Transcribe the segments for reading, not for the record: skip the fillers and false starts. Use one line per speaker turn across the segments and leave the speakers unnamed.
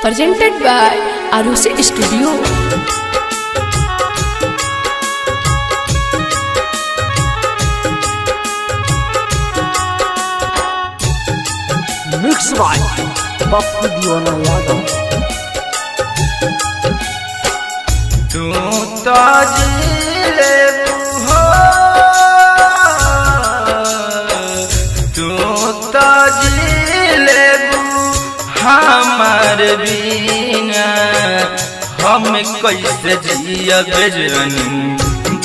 presented by Arusi Studio.
Mix by Pappu Deewana Yadav.
तू तो जिले हो, तू तो जिले हमार बिना हम कैसे जियब जनू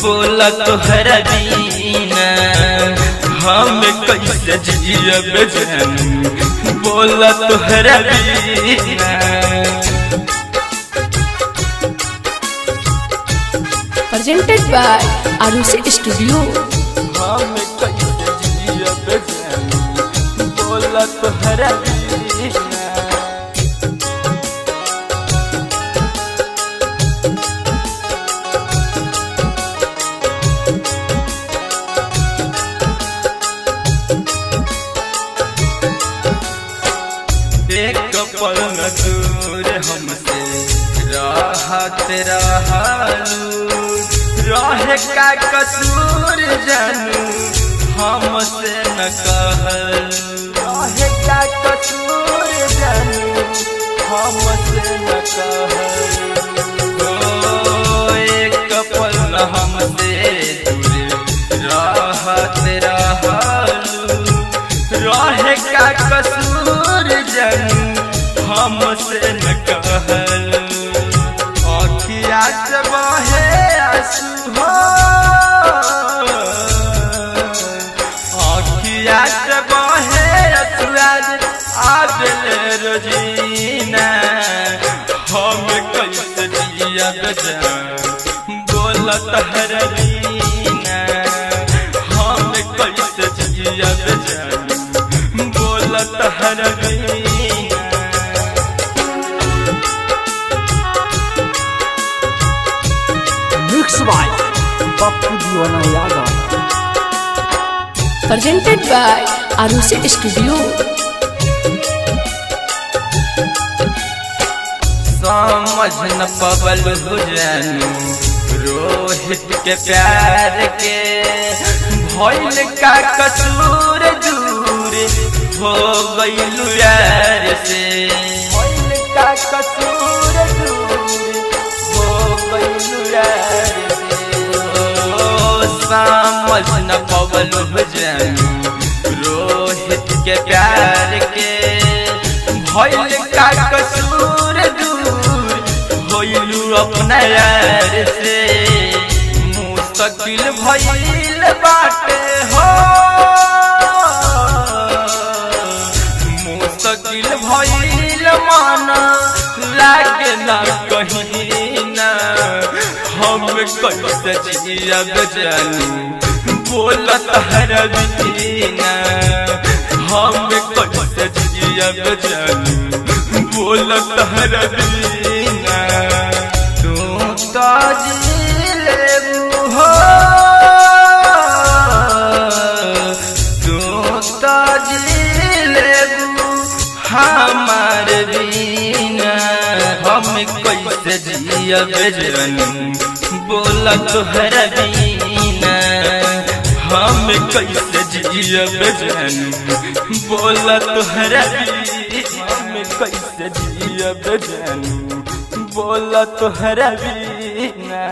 बोला तोहरा बिना हम कैसे जियब जनू बोला तोहरा बिना।
Presented by Arusi Studio.
हम कैसे जियब जनू बोला तोहरा बिना। एक पल न दूर हमसे राहत रहलू, रहे का कसूर जानू हमसे न कहलू, रहे का कसूर जानू हमसे न कहलू। एक पल न हमसे दूर राहत रहलू, रहे का कसूर जानू हमसे न कहलू। अखिया से बहे आंसू हो, अखिया से बहे आंसू आज रोजीना हम कैसे जियब जानू बोला तोहरा बिना। हम कैसे जियब जानू बोला तोहरा बिना।
Mix by Pappu Deewana Yadav.
Presented by Arusi Studio.
समझ न पबल हो जानू रोहित के प्यार के भइल का कसूर दूर हो गइलू यार से। भइल का कसूर दूर हो गइलू यार से। समझ न पबल हो जानू रोहित के प्यार के भइल का कसूर दूर होइलू अपना यार से। मुस्तकिल भइल बाटे हो, मुस्तकिल भइल माना लागे ना कहीं ना हम कैसे जियब जानू बोला तोहरा बिना। हम कैसे जियब जानू बोला तोहरा बिना। तू तो जिले हो, तू तो जिले हमार बिना हम कैसे जियब जानू बोला तोहरा बिना। हम कैसे जियब जानू बोला तोहरा बिना। हम कैसे जियब जानू बोला तोहरा बिना।